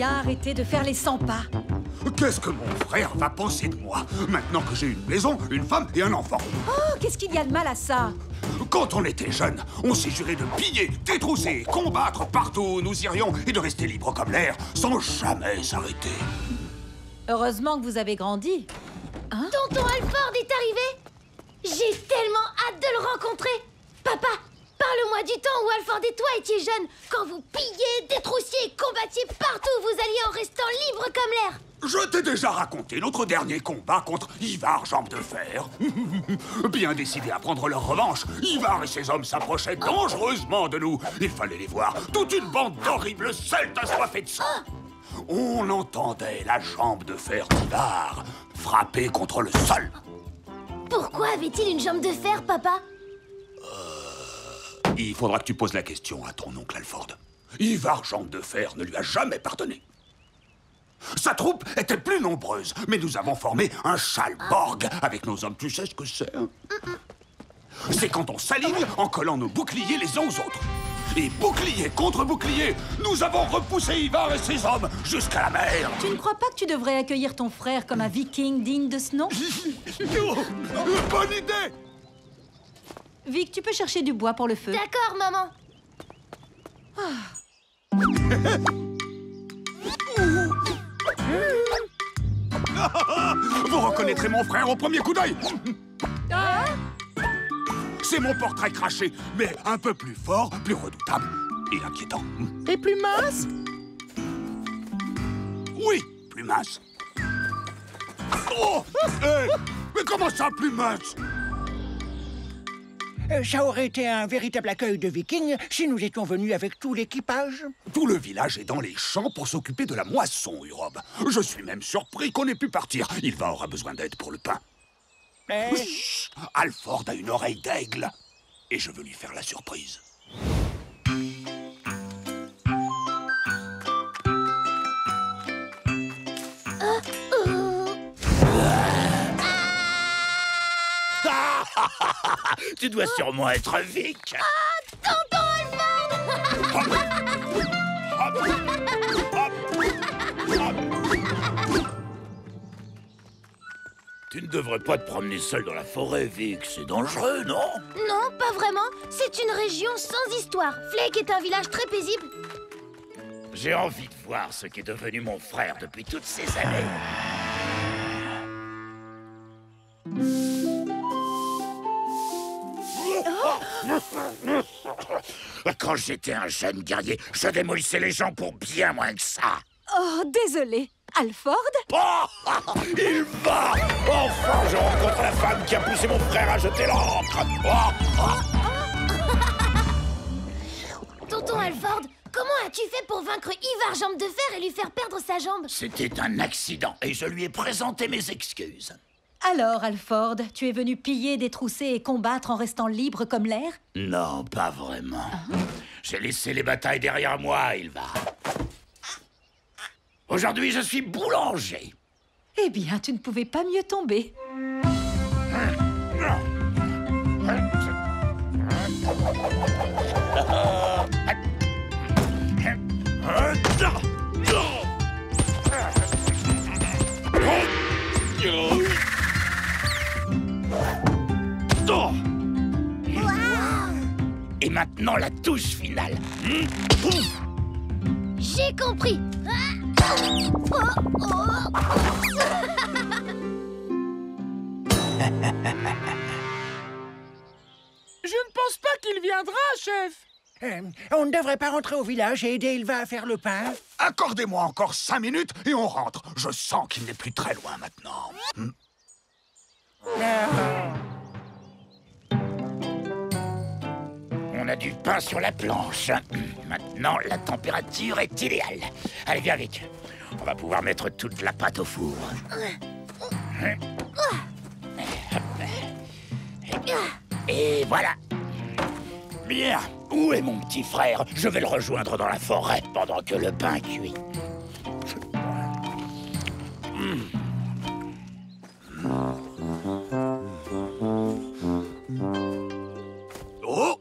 bien arrêter de faire les 100 pas? Qu'est-ce que mon frère va penser de moi, maintenant que j'ai une maison, une femme et un enfant? Oh, qu'est-ce qu'il y a de mal à ça? Quand on était jeune, on s'est juré de piller, détrousser, combattre partout où nous irions et de rester libre comme l'air, sans jamais s'arrêter. Heureusement que vous avez grandi. Tonton Alford est arrivé. J'ai tellement hâte de le rencontrer. Papa, parle-moi du temps où Alford et toi étiez jeunes, quand vous pilliez, détroussiez et combattiez partout où vous alliez en restant libre comme l'air. Je t'ai déjà raconté notre dernier combat contre Ivar Jambe de Fer. Bien décidés à prendre leur revanche, Ivar et ses hommes s'approchaient dangereusement de nous. Il fallait les voir, toute une bande d'horribles celtes assoiffés de sang. On entendait la jambe de fer d'Ivar frapper contre le sol. Pourquoi avait-il une jambe de fer, papa? Il faudra que tu poses la question à ton oncle Alford. Ivar Jambe de Fer ne lui a jamais pardonné. Sa troupe était plus nombreuse, mais nous avons formé un Schalborg avec nos hommes. Tu sais ce que c'est, hein? C'est quand on s'aligne en collant nos boucliers les uns aux autres. Et bouclier contre bouclier, nous avons repoussé Ivar et ses hommes jusqu'à la mer. Tu ne crois pas que tu devrais accueillir ton frère comme un viking digne de ce nom? Bonne idée! Vic, tu peux chercher du bois pour le feu. D'accord, maman. Vous reconnaîtrez mon frère au premier coup d'œil. C'est mon portrait craché, mais un peu plus fort, plus redoutable et inquiétant. Et plus mince? Oui, plus mince. Oh! Mais comment ça, plus mince? Ça aurait été un véritable accueil de vikings si nous étions venus avec tout l'équipage. Tout le village est dans les champs pour s'occuper de la moisson, Urob. Je suis même surpris qu'on ait pu partir. Ilva aura besoin d'aide pour le pain. Chut! Alford a une oreille d'aigle. Et je veux lui faire la surprise. Tu dois sûrement être Vic. Tonton Alford! Tu ne devrais pas te promener seul dans la forêt, Vic. C'est dangereux, non? Non, pas vraiment. C'est une région sans histoire. Flake est un village très paisible. J'ai envie de voir ce qu'est devenu mon frère depuis toutes ces années. Quand j'étais un jeune guerrier, je démolissais les gens pour bien moins que ça. Oh, désolé. Alford? Oh, il va! Enfin, je rencontre la femme qui a poussé mon frère à jeter l'encre. Tonton Alford, comment as-tu fait pour vaincre Ivar Jambe de Fer et lui faire perdre sa jambe? C'était un accident et je lui ai présenté mes excuses. Alors, Alford, tu es venu piller, détrousser et combattre en restant libre comme l'air? Non, pas vraiment. J'ai laissé les batailles derrière moi, Ilva. Aujourd'hui, je suis boulanger. Eh bien, tu ne pouvais pas mieux tomber. Et maintenant, la touche finale. J'ai compris. Je ne pense pas qu'il viendra, chef. On ne devrait pas rentrer au village et aider Ilva à faire le pain? Accordez-moi encore 5 minutes et on rentre. Je sens qu'il n'est plus très loin maintenant. On a du pain sur la planche. Maintenant, la température est idéale. Allez, viens vite. On va pouvoir mettre toute la pâte au four. Et voilà. Bien. Où est mon petit frère? Je vais le rejoindre dans la forêt pendant que le pain cuit. Oh!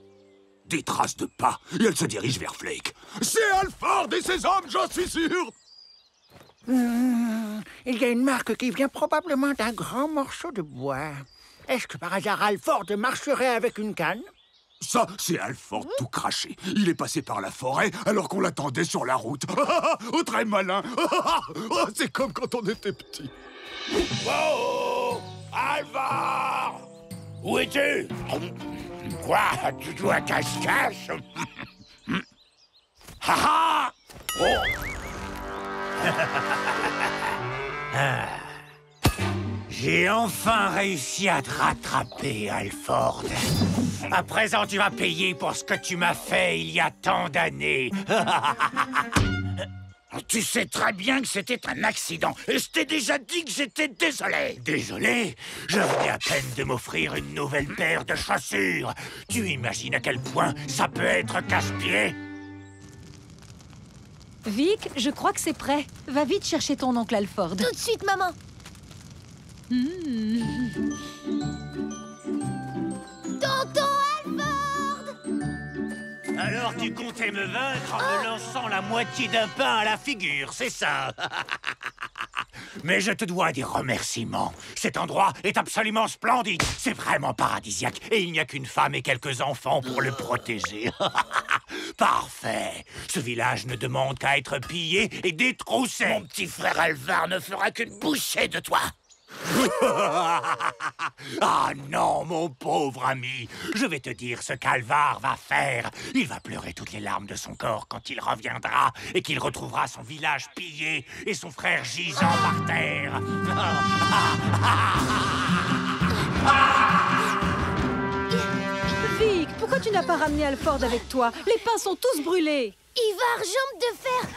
Des traces de pas, et elle se dirige vers Flake. C'est Alford et ses hommes, j'en suis sûr! Il y a une marque qui vient probablement d'un grand morceau de bois. Est-ce que par hasard Alford marcherait avec une canne? Ça, c'est Alford tout craché. Il est passé par la forêt alors qu'on l'attendait sur la route. Oh, très malin. Oh, c'est comme quand on était petit. Oh, Alvar! Où es-tu? Quoi? Tu joues à cache-cache? Ha ha! Oh! J'ai enfin réussi à te rattraper, Alford. À présent, tu vas payer pour ce que tu m'as fait il y a tant d'années. Tu sais très bien que c'était un accident. Et je t'ai déjà dit que j'étais désolé. Désolé? Je venais à peine de m'offrir une nouvelle paire de chaussures. Tu imagines à quel point ça peut être casse-pied? Vic, je crois que c'est prêt. Va vite chercher ton oncle Alford. Tout de suite, maman. Tonton Alford! Alors tu comptais me vaincre en me lançant la moitié d'un pain à la figure, c'est ça? Mais je te dois des remerciements. Cet endroit est absolument splendide. C'est vraiment paradisiaque. Et il n'y a qu'une femme et quelques enfants pour le protéger. Parfait. Ce village ne demande qu'à être pillé et détroussé. Mon petit frère Alvar ne fera qu'une bouchée de toi. Ah non, mon pauvre ami. Je vais te dire ce qu'Alvar va faire. Il va pleurer toutes les larmes de son corps quand il reviendra et qu'il retrouvera son village pillé et son frère gisant par terre. Vic, pourquoi tu n'as pas ramené Alford avec toi? Les pains sont tous brûlés. Ivar Jambe de Fer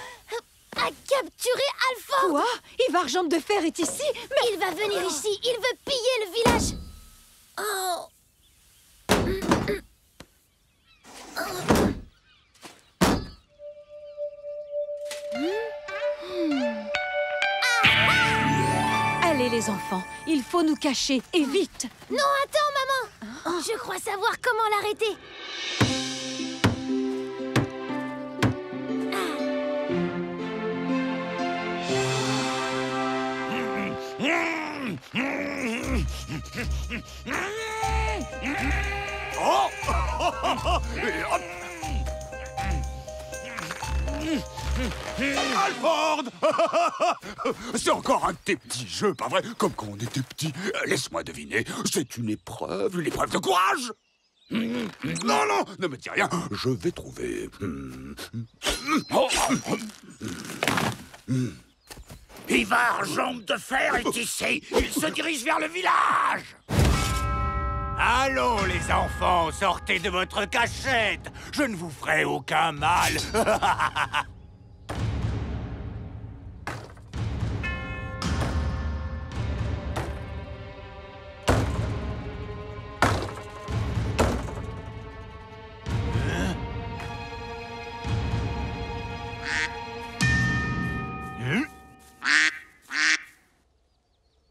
a capturé Alford. Quoi? Ivar Jambe de Fer est ici? Mais Il va venir ici. Il veut piller le village. Oh. allez les enfants, il faut nous cacher, et vite. Non, attends, maman. Je crois savoir comment l'arrêter. Oh! Alford! C'est encore un de tes petits jeux, pas vrai? Comme quand on était petit. Laisse-moi deviner, c'est une épreuve de courage! Non, non, ne me dis rien, je vais trouver... Ivar Jambe de Fer est ici. Il se dirige vers le village. Allons, les enfants, sortez de votre cachette. Je ne vous ferai aucun mal.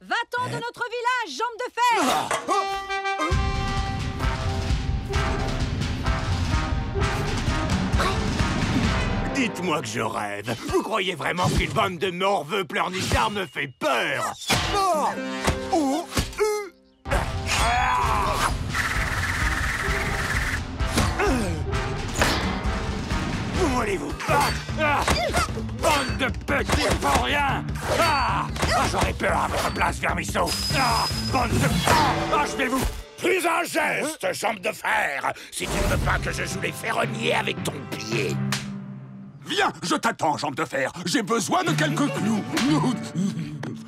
Va-t'en de notre village, Jambe de Fer! Dites-moi que je rêve. Vous croyez vraiment qu'une bande de morveux pleurnichards me fait peur? Vous voulez vous battre? Bande de petits pour rien! J'aurais peur à votre place, vermisseau! Bande de... Achevez-vous! Plus un geste, Jambe de Fer! Si tu ne veux pas que je joue les ferronniers avec ton pied! Viens, je t'attends, Jambe de Fer. J'ai besoin de quelques clous.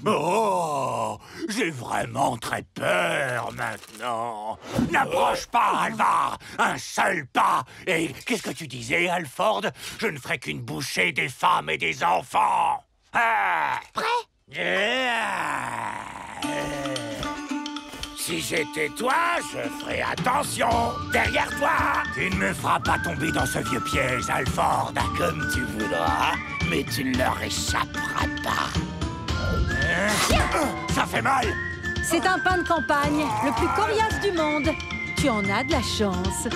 Oh, j'ai vraiment très peur maintenant. N'approche pas, Alvar. Un seul pas. Et qu'est-ce que tu disais, Alford? Je ne ferai qu'une bouchée des femmes et des enfants. Prêt? Si j'étais toi, je ferais attention. Derrière toi. Tu ne me feras pas tomber dans ce vieux piège, Alford. Comme tu voudras, mais tu ne leur échapperas pas. Ça fait mal. C'est un pain de campagne, le plus coriace du monde. Tu en as de la chance.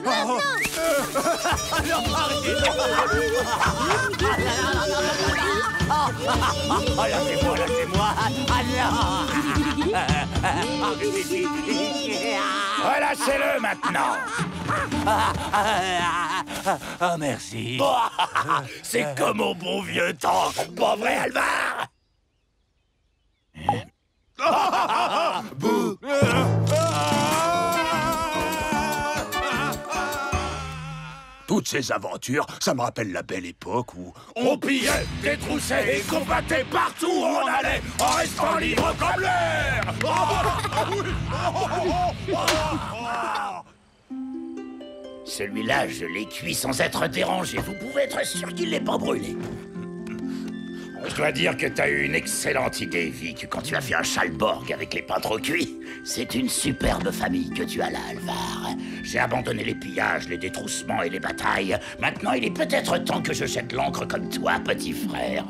Maintenant! Lâchez-moi. Relâchez-le maintenant. Ah, merci. C'est comme au bon vieux temps, pas vrai, Alvar? Bouh. Toutes ces aventures, ça me rappelle la belle époque où on pillait, détroussait et combattait partout où on allait, en restant libre comme l'air. Celui-là, je l'ai cuit sans être dérangé. Vous pouvez être sûr qu'il n'est pas brûlé. Je dois dire que t'as eu une excellente idée, Vic, quand tu as fait un chalborg avec les pains trop cuits. C'est une superbe famille que tu as là, Alvar. J'ai abandonné les pillages, les détroussements et les batailles. Maintenant, il est peut-être temps que je jette l'encre comme toi, petit frère.